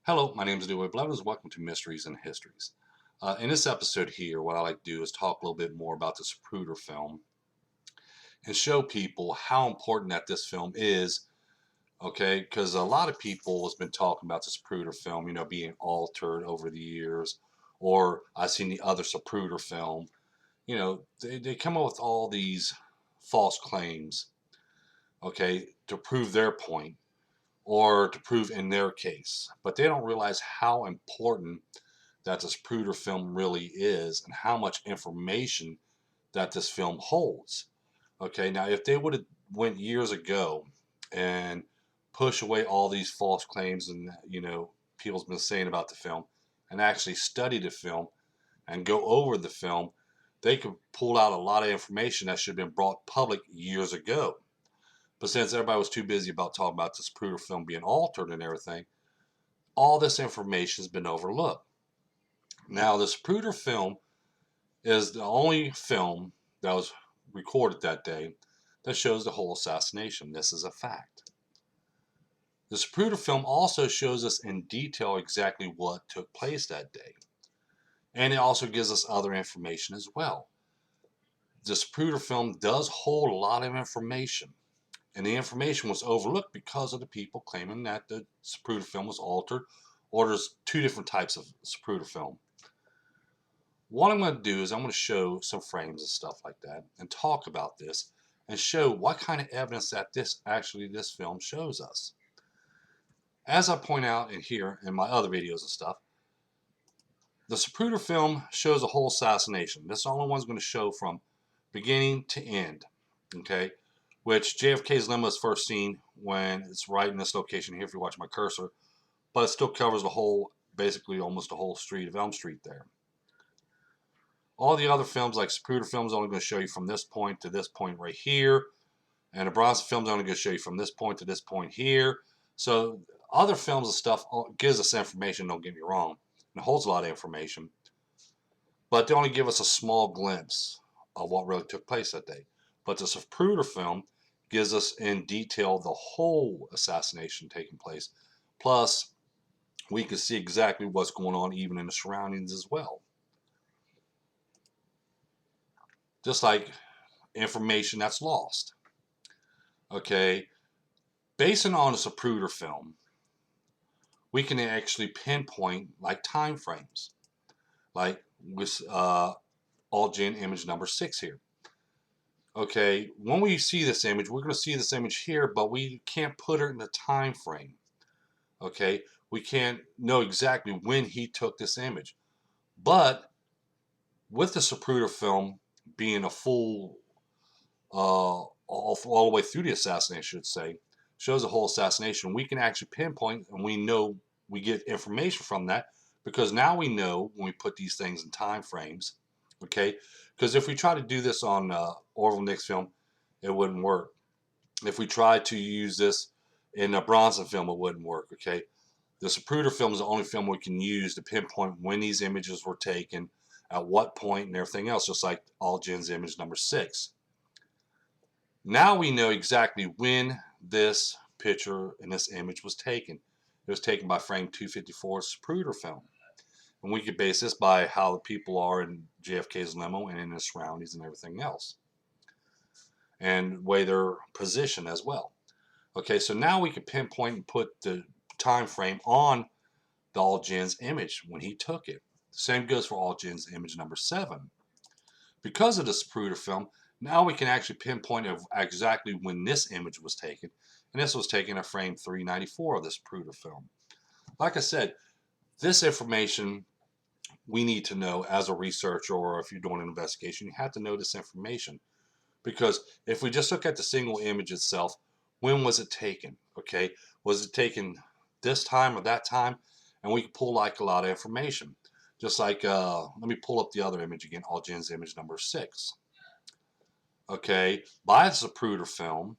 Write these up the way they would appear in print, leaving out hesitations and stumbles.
Hello, my name is Leroy Blevins. Welcome to Mysteries and Histories. In this episode here, what I like to do is talk a little bit more about the Zapruder film and show people how important that this film is. Okay, because a lot of people has been talking about the Zapruder film, being altered over the years, or I've seen the other Zapruder film. They come up with all these false claims, okay, to prove their point or to prove in their case, but they don't realize how important that this Zapruder film really is and how much information that this film holds. Okay, now if they would have went years ago and push away all these false claims and people's been saying about the film and actually study the film and go over the film, they could pull out a lot of information that should have been brought public years ago. But since everybody was too busy about talking about this Zapruder film being altered and everything, all this information has been overlooked. Now, the Zapruder film is the only film that was recorded that day that shows the whole assassination. This is a fact. The Zapruder film also shows us in detail exactly what took place that day. And it also gives us other information as well. The Zapruder film does hold a lot of information. And the information was overlooked because of the people claiming that the Zapruder film was altered, or there's two different types of Zapruder film. What I'm going to do is I'm going to show some frames and stuff like that and talk about this and show what kind of evidence that this film shows us. As I point out in here in my other videos and stuff, the Zapruder film shows a whole assassination. This is the only one's going to show from beginning to end, okay? Which JFK's limo is first seen when it's right in this location here if you watch my cursor, but it still covers the whole, basically almost the whole street of Elm Street there. All the other films, like Zapruder films, are only going to show you from this point to this point right here. And the Bronson films are only going to show you from this point to this point here. So other films and stuff gives us information, don't get me wrong. And it holds a lot of information. But they only give us a small glimpse of what really took place that day. But the Zapruder film gives us in detail the whole assassination taking place. Plus, we can see exactly what's going on even in the surroundings as well. Just like information that's lost. Okay, basing on a Zapruder film, we can actually pinpoint like time frames, like with All-Gen image number 6 here. Okay, when we see this image, we're going to see this image here, but we can't put it in a time frame. Okay, we can't know exactly when he took this image. But with the Zapruder film being a full all the way through the assassination, I should say, shows the whole assassination. We can actually pinpoint, and we know we get information from that because now we know when we put these things in time frames. Okay, because if we try to do this on Orville Nick's film, it wouldn't work. If we try to use this in a Bronson film, it wouldn't work. Okay, the Zapruder film is the only film we can use to pinpoint when these images were taken, at what point, and everything else, just like All-Gen's image number 6. Now we know exactly when this picture and this image was taken. It was taken by frame 254 Zapruder film. And we could base this by how the people are in JFK's limo and in the surroundings and everything else. And way their position as well. Okay, so now we can pinpoint and put the time frame on the All-Gen's image when he took it. Same goes for All-Gen's image number 7. Because of the Zapruder film, now we can actually pinpoint exactly when this image was taken. And this was taken at frame 394 of this Zapruder film. Like I said, this information we need to know as a researcher, or if you're doing an investigation, you have to know this information. Because if we just look at the single image itself, when was it taken? Okay, was it taken this time or that time? And we can pull like a lot of information. Just like, let me pull up the other image again, All-Gen's image number 6. Okay, by the Zapruder film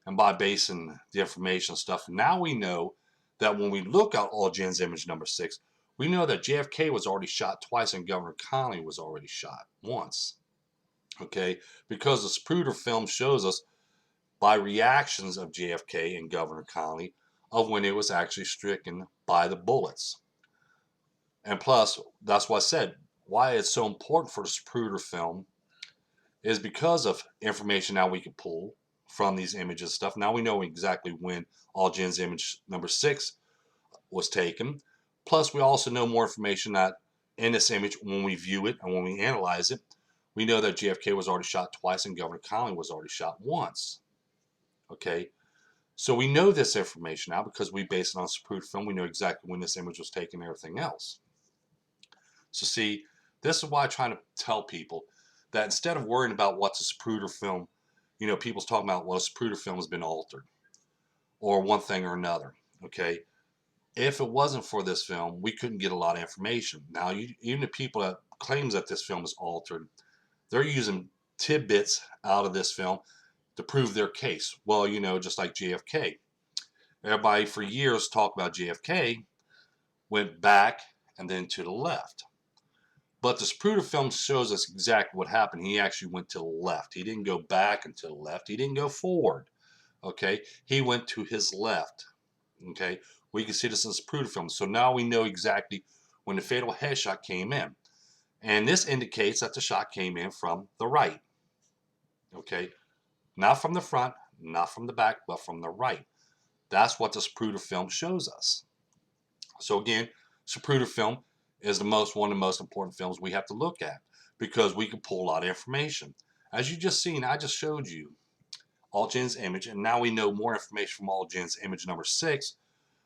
and by basing the information stuff, now we know that when we look at All-Gen's image number 6, we know that JFK was already shot twice and Governor Connally was already shot once. Okay, because the Zapruder film shows us by reactions of JFK and Governor Connally of when it was actually stricken by the bullets. And plus, that's why I said why it's so important for the Zapruder film is because of information now we can pull from these images and stuff. Now we know exactly when All-Jin's image number 6 was taken. Plus, we also know more information that in this image, when we view it and when we analyze it, we know that JFK was already shot twice and Governor Connally was already shot once. Okay, so we know this information now because we base it on Zapruder film. We know exactly when this image was taken and everything else. So see, this is why I'm trying to tell people that instead of worrying about what's a Zapruder film, you know, people's talking about, well, a Zapruder film has been altered or one thing or another. Okay, if it wasn't for this film, we couldn't get a lot of information. Now, even the people that claims that this film is altered, they're using tidbits out of this film to prove their case. Well, you know, just like JFK. Everybody for years talked about JFK, went back and then to the left. But the Zapruder film shows us exactly what happened. He actually went to the left. He didn't go back and to the left. He didn't go forward. Okay, he went to his left. Okay, we can see this in the Zapruder film. So now we know exactly when the fatal headshot came in. And this indicates that the shot came in from the right. Okay, not from the front, not from the back, but from the right. That's what the Zapruder film shows us. So again, Zapruder film is one of the most important films we have to look at because we can pull a lot of information. As you just seen, I just showed you All-Jin's image, and now we know more information from All-Jin's image number 6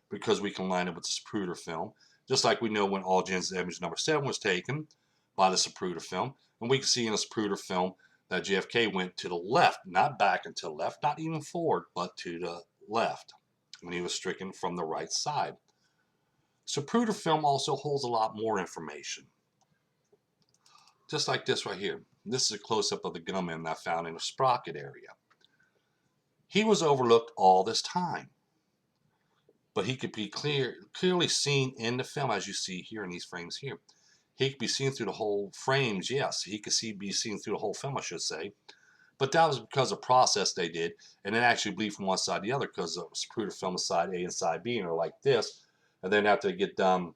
because we can line it with the Zapruder film, just like we know when All-Jin's image number 7 was taken by the Zapruder film, and we can see in the Zapruder film that JFK went to the left, not back and to the left, not even forward, but to the left when he was stricken from the right side. Zapruder film also holds a lot more information. Just like this right here. This is a close-up of the gunman that I found in the sprocket area. He was overlooked all this time, but he could be clearly seen in the film, as you see here in these frames here. He could be seen through the whole frames, yes. He could be seen through the whole film, I should say. But that was because of process they did, and it actually bleed from one side to the other because the Zapruder film is side A and side B, and are like this. And then after they get done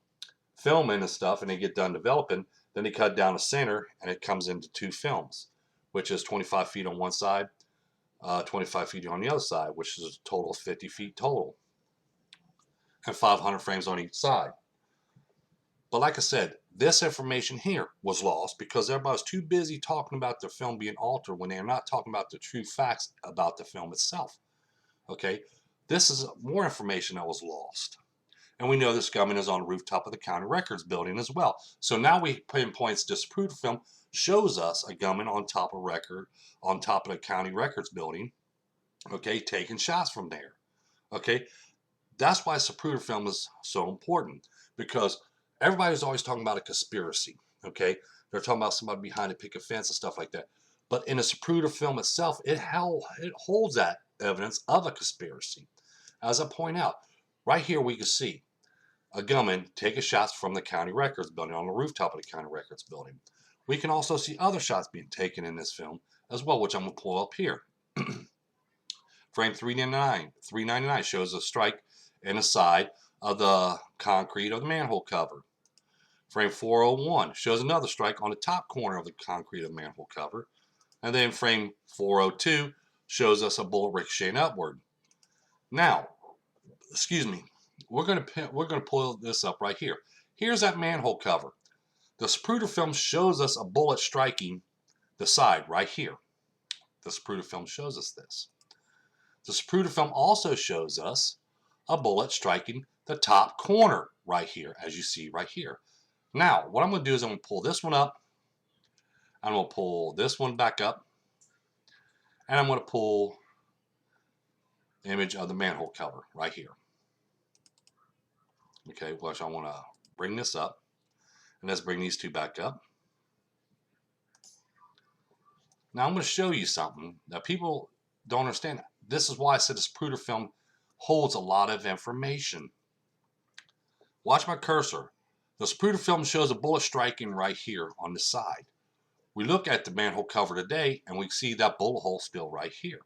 filming and stuff, and they get done developing, then they cut down the center, and it comes into 2 films, which is 25 feet on one side, 25 feet on the other side, which is a total of 50 feet total, and 500 frames on each side. But like I said, this information here was lost because everybody's too busy talking about the film being altered when they're not talking about the true facts about the film itself. Okay, this is more information that was lost. And we know this gunman is on the rooftop of the county records building as well. So now we pinpoints this Zapruder film shows us a gunman on top of the county records building, okay, taking shots from there. Okay, that's why Zapruder film is so important because everybody's always talking about a conspiracy. Okay, they're talking about somebody behind a picket fence and stuff like that. But in a Zapruder film itself, it holds that evidence of a conspiracy. As I point out, right here we can see a gunman taking shots from the county records building on the rooftop of the county records building. We can also see other shots being taken in this film as well, which I'm going to pull up here. Frame 399 shows a strike in the side of the concrete of the manhole cover. Frame 401 shows another strike on the top corner of the concrete of the manhole cover. And then frame 402 shows us a bullet ricocheting upward. Now, excuse me, we're going to pull this up right here. Here's that manhole cover. The Zapruder film shows us a bullet striking the side right here. The Zapruder film shows us this. The Zapruder film also shows us a bullet striking the top corner right here, as you see right here. Now, what I'm going to do is I'm going to pull this one up. I'm going to pull this one back up. And I'm going to pull the image of the manhole cover right here. Okay, which I want to bring this up. And let's bring these two back up. Now I'm going to show you something that people don't understand. This is why I said this Zapruder film holds a lot of information. Watch my cursor. The Zapruder film shows a bullet striking right here on the side. We look at the manhole cover today and we see that bullet hole still right here.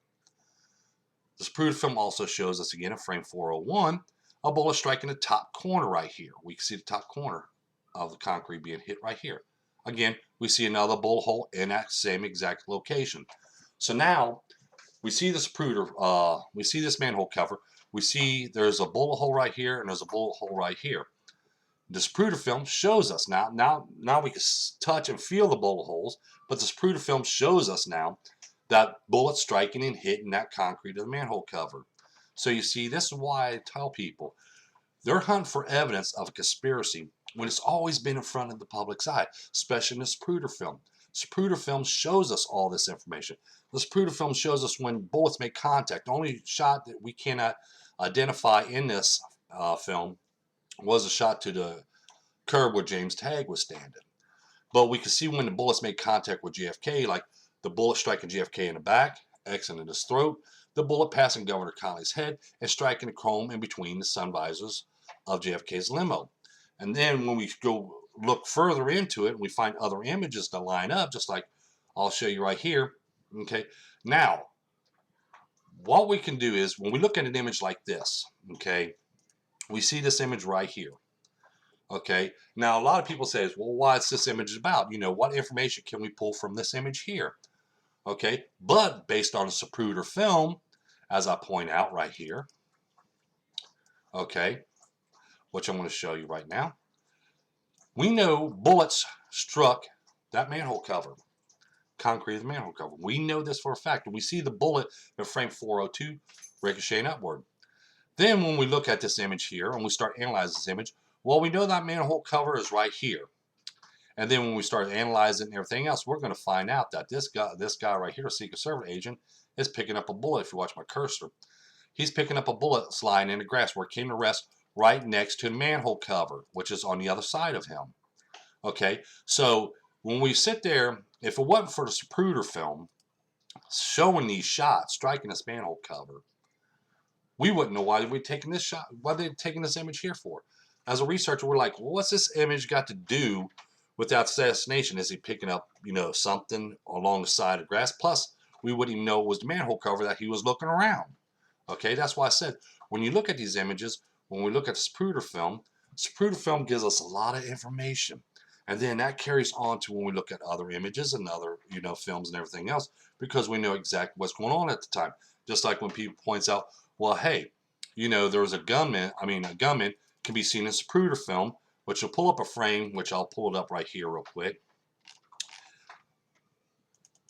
The Zapruder film also shows us again in frame 401 a bullet striking the top corner right here. We can see the top corner of the concrete being hit right here. Again, we see another bullet hole in that same exact location. So now we see this Zapruder, we see this manhole cover. We see there's a bullet hole right here and there's a bullet hole right here. This Zapruder film shows us now we can touch and feel the bullet holes, but this Zapruder film shows us now that bullet striking and hitting that concrete of the manhole cover. So you see, this is why I tell people, they're hunting for evidence of a conspiracy when it's always been in front of the public's eye, especially in the Zapruder film. Zapruder film shows us all this information. The Zapruder film shows us when bullets make contact. The only shot that we cannot identify in this film was a shot to the curb where James Tagg was standing. But we can see when the bullets make contact with JFK, like the bullet striking JFK in the back, exiting his throat, the bullet passing Governor Connolly's head, and striking the chrome in between the sun visors of JFK's limo. And then when we go look further into it, we find other images that line up, just like I'll show you right here. Okay, now what we can do is when we look at an image like this, okay, we see this image right here. Okay, now a lot of people say, well, what's this image about? You know, what information can we pull from this image here? Okay, but based on a Zapruder film, as I point out right here, okay, which I'm going to show you right now, we know bullets struck that manhole cover, concrete of the manhole cover. We know this for a fact. We see the bullet in frame 402 ricocheting upward. Then when we look at this image here and we start analyzing this image, well, we know that manhole cover is right here. And then when we start analyzing everything else, we're going to find out that this guy right here, a Secret Service agent, is picking up a bullet. If you watch my cursor, he's picking up a bullet sliding in the grass where it came to rest right next to the manhole cover, which is on the other side of him. Okay, so when we sit there, if it wasn't for the Zapruder film showing these shots, striking this manhole cover, we wouldn't know why we're taking this shot, why they're taking this image here for. As a researcher, we're like, well, what's this image got to do with that assassination? Is he picking up, you know, something along the side of grass? Plus, we wouldn't even know it was the manhole cover that he was looking around. Okay, that's why I said, when you look at these images, when we look at the Zapruder film gives us a lot of information. And then that carries on to when we look at other images and other, you know, films and everything else, because we know exactly what's going on at the time. Just like when people points out, well, hey, you know, there was a gunman can be seen in a Zapruder film, which will pull up a frame, which I'll pull it up right here real quick.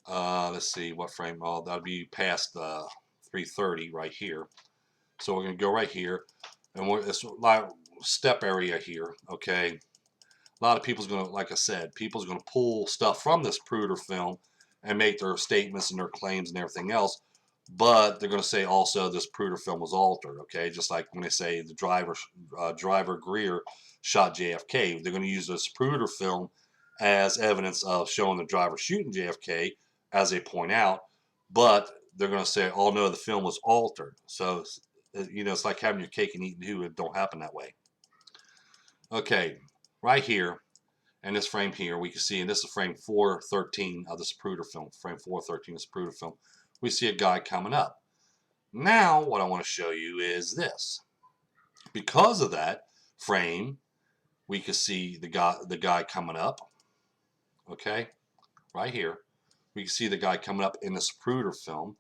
Let's see what frame. Oh, that'll be past 330 right here. So we're going to go right here, and it's like step area here. Okay, a lot of people's going to, like I said, people's going to pull stuff from this Zapruder film and make their statements and their claims and everything else. But they're going to say also this Zapruder film was altered, okay? Just like when they say the driver Greer shot JFK, they're going to use this Zapruder film as evidence of showing the driver shooting JFK, as they point out. But they're going to say, oh no, the film was altered. So, you know, it's like having your cake and eating it too. It don't happen that way. Okay, right here, and this frame here, we can see, and this is frame 413 of the Zapruder film, frame 413 of the Zapruder film. We see a guy coming up. Now, what I want to show you is this. Because of that frame, we can see the guy coming up. Okay, right here. We can see the guy coming up in the Zapruder film.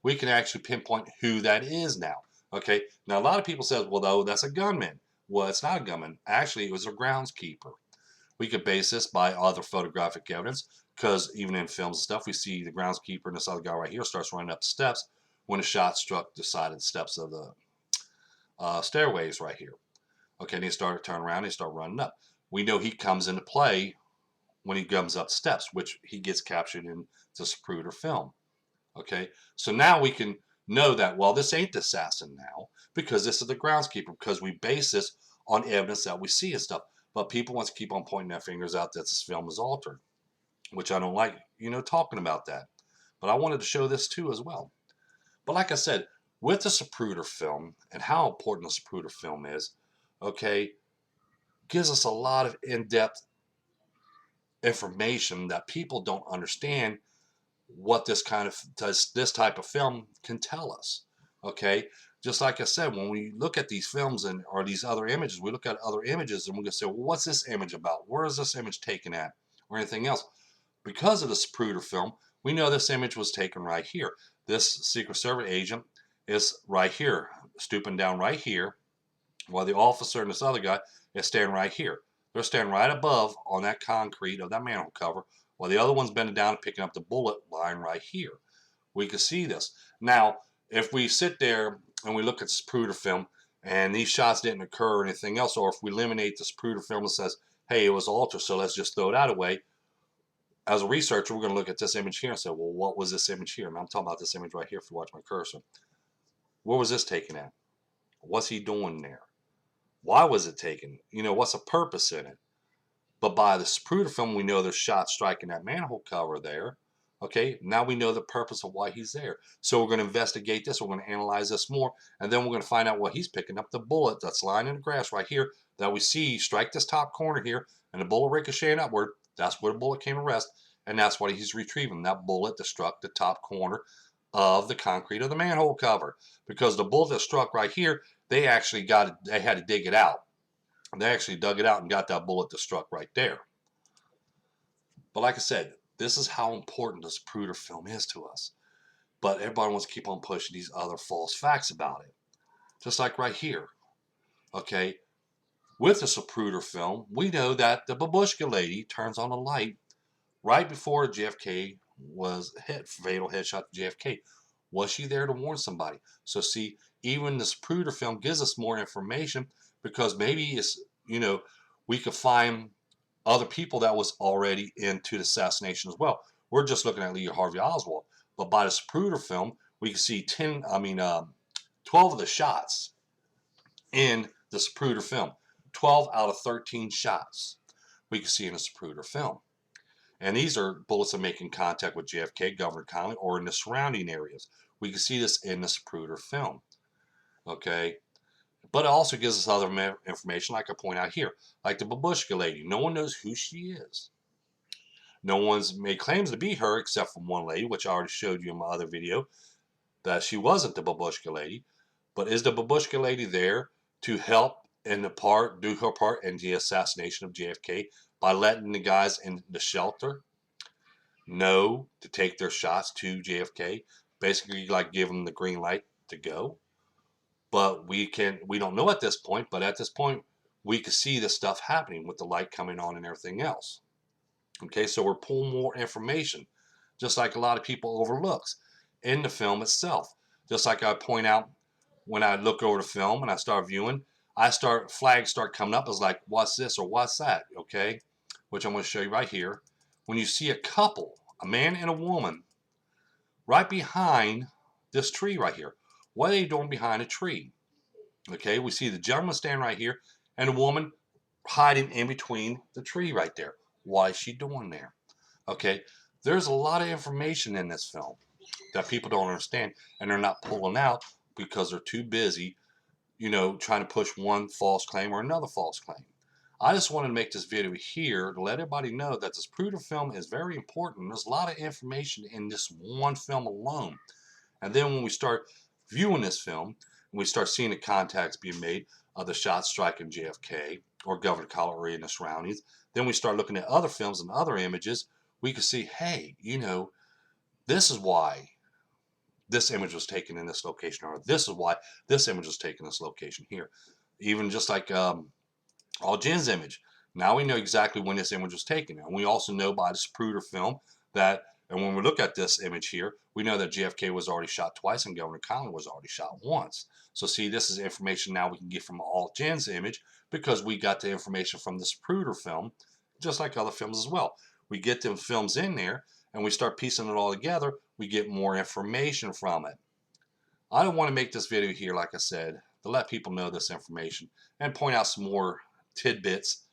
We can actually pinpoint who that is now. Okay, now a lot of people say, well, though, that's a gunman. Well, it's not a gunman. Actually, it was a groundskeeper. We could base this by other photographic evidence, because even in films and stuff, we see the groundskeeper and this other guy right here starts running up the steps when a shot struck the side of the steps of the stairways right here. Okay, and he started turning around and he started running up. We know he comes into play when he comes up steps, which he gets captured in the Zapruder film. Okay, so now we can know that, well, this ain't the assassin now, because this is the groundskeeper, because we base this on evidence that we see and stuff. But people want to keep on pointing their fingers out that this film is altered, which I don't like, you know, talking about that. But I wanted to show this too as well. But like I said, with the Zapruder film and how important the Zapruder film is, okay, gives us a lot of in-depth information that people don't understand what this type of film can tell us. Okay, Just like I said, when we look at these films and or these other images, we look at other images and we're going to say, well, what's this image about? Where is this image taken at? Or anything else. Because of the Zapruder film, we know this image was taken right here. This Secret Service agent is right here, stooping down right here, while the officer and this other guy is standing right here. They're standing right above on that concrete of that manhole cover, while the other one's bending down and picking up the bullet line right here. We can see this. Now, if we sit there and we look at this Zapruder film and these shots didn't occur or anything else, or if we eliminate the Zapruder film and says, hey, it was altered, so let's just throw that away, as a researcher, we're going to look at this image here and say, well, what was this image here? And I'm talking about this image right here if you watch my cursor. Where was this taken at? What's he doing there? Why was it taken? You know, what's the purpose in it? But by the Zapruder film, we know there's shots striking that manhole cover there. Okay, now we know the purpose of why he's there. So we're going to investigate this. We're going to analyze this more. And then we're going to find out what he's picking up the bullet that's lying in the grass right here that we see strike this top corner here and the bullet ricocheting upward. That's where the bullet came to rest. And that's what he's retrieving. That bullet that struck the top corner of the concrete of the manhole cover. Because the bullet that struck right here, they actually got it, they had to dig it out. They actually dug it out and got that bullet that struck right there. But like I said, this is how important this Zapruder film is to us. But everybody wants to keep on pushing these other false facts about it. Just like right here. Okay, with the Zapruder film, we know that the babushka lady turns on a light right before JFK was hit, fatal headshot to JFK. Was she there to warn somebody? So see, even the Zapruder film gives us more information because maybe it's, you know, we could find other people that was already into the assassination as well. We're just looking at Lee Harvey Oswald, but by the Zapruder film, we can see 12 of the shots in the Zapruder film. 12 out of 13 shots we can see in the Zapruder film. And these are bullets that make in contact with JFK, Governor Connally, or in the surrounding areas. We can see this in the Zapruder film. Okay? But it also gives us other information, like I point out here. Like the babushka lady. No one knows who she is. No one's made claims to be her except for one lady, which I already showed you in my other video, that she wasn't the babushka lady. But is the babushka lady there to help in the part, do her part in the assassination of JFK by letting the guys in the shelter know to take their shots to JFK? Basically, like give them the green light to go. But we don't know at this point, but at this point, we can see this stuff happening with the light coming on and everything else. Okay, so we're pulling more information, just like a lot of people overlooks in the film itself. Just like I point out when I look over the film and I start viewing, flags start coming up as like, what's this or what's that? Okay, which I'm going to show you right here. When you see a couple, a man and a woman, right behind this tree right here, what are they doing behind a tree? Okay, we see the gentleman standing right here and a woman hiding in between the tree right there. Why is she doing there? Okay, there's a lot of information in this film that people don't understand and they're not pulling out because they're too busy, you know, trying to push one false claim or another false claim. I just wanted to make this video here to let everybody know that this Zapruder film is very important. There's a lot of information in this one film alone. And then when we start viewing this film, and we start seeing the contacts being made of the shots striking JFK or Governor Connally and the surroundings, then we start looking at other films and other images, we can see, hey, you know, this is why this image was taken in this location, or this is why this image was taken in this location here. Even just like All Jen's image. Now we know exactly when this image was taken. And we also know by the Zapruder film that, and when we look at this image here, we know that JFK was already shot twice and Governor Connally was already shot once. So see, this is information now we can get from All Jen's image because we got the information from the Zapruder film, just like other films as well. We get them films in there and we start piecing it all together, we get more information from it. I don't want to make this video here, like I said, to let people know this information and point out some more tidbits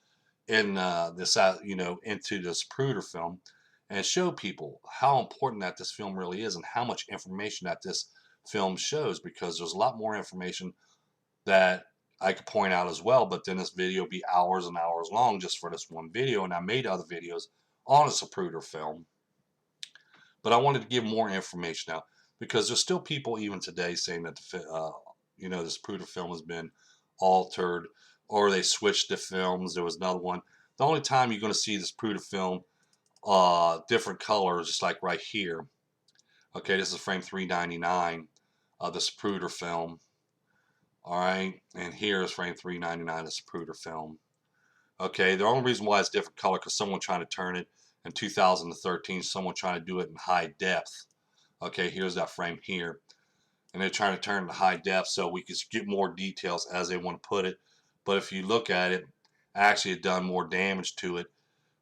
in this, into this Zapruder film, and show people how important that this film really is and how much information that this film shows, because there's a lot more information that I could point out as well, but then this video would be hours and hours long just for this one video, and I made other videos on a Zapruder film. But I wanted to give more information out because there's still people even today saying that you know, this Zapruder film has been altered, or they switched the films. There was another one. The only time you're going to see this Zapruder film different colors, just like right here. Okay, this is frame 399 of the Zapruder film. All right, and here is frame 399 of the Zapruder film. Okay, the only reason why it's different color because someone trying to turn it in 2013, someone trying to do it in high depth. Okay, here's that frame here. And they're trying to turn it to high depth so we can get more details as they want to put it. But if you look at it, actually it done more damage to it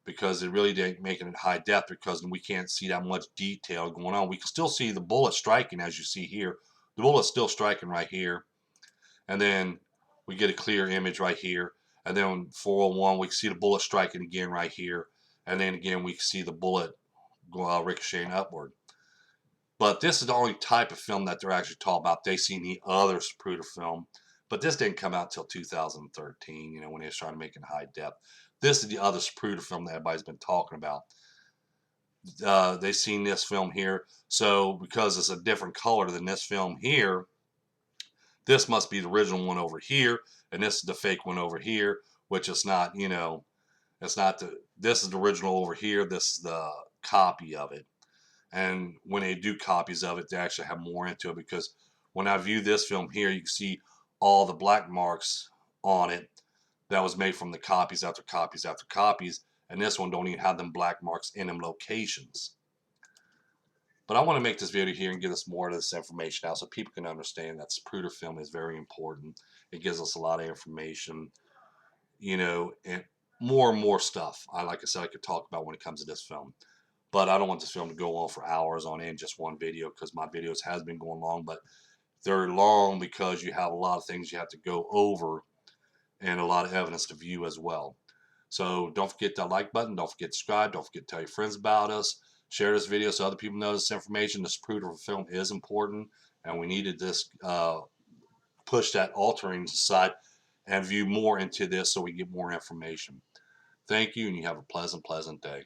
because it really didn't make it in high depth because we can't see that much detail going on. We can still see the bullet striking as you see here. The bullet's still striking right here. And then we get a clear image right here. And then 401, we can see the bullet striking again right here. And then again, we can see the bullet ricocheting upward. But this is the only type of film that they're actually talking about. They've seen the other Zapruder film, but this didn't come out until 2013, you know, when they was trying to make it in high depth. This is the other Zapruder film that everybody's been talking about. They've seen this film here, so because it's a different color than this film here, this must be the original one over here, and this is the fake one over here, which is not, you know, it's not the, this is the original over here, this is the copy of it. And when they do copies of it, they actually have more into it because when I view this film here, you can see all the black marks on it that was made from the copies after copies after copies. And this one don't even have them black marks in them locations. But I want to make this video here and give us more of this information out so people can understand that Zapruder film is very important. It gives us a lot of information, you know, and more stuff. Like I said, I could talk about when it comes to this film. But I don't want this film to go on for hours on end, just one video, because my videos has been going long, but they're long because you have a lot of things you have to go over and a lot of evidence to view as well. So don't forget that like button, don't forget to subscribe, don't forget to tell your friends about us, share this video so other people know this information. This Zapruder film is important, and we needed this push that altering aside and view more into this so we get more information. Thank you, and you have a pleasant day.